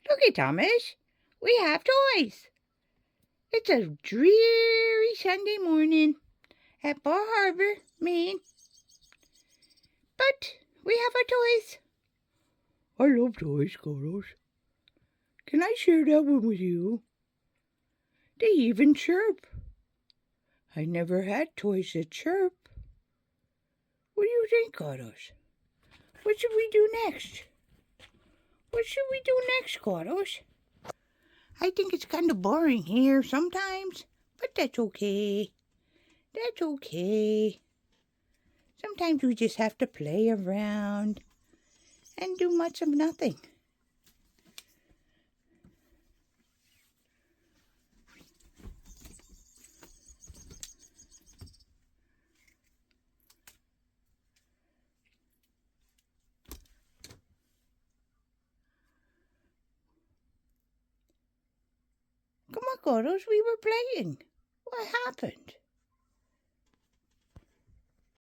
Look at Thomas. We have toys. It's a dreary Sunday morning at Bar Harbor, Maine. But we have our toys. I love toys, Carlos. Can I share that one with you? They even chirp. I never had toys that chirp. What do you think, Carlos? What should we do next? What should we do next, Carlos? I think it's kind of boring here sometimes, but that's okay. That's okay. Sometimes we just have to play around and do much of nothing. Come on, Carlos, we were playing. What happened?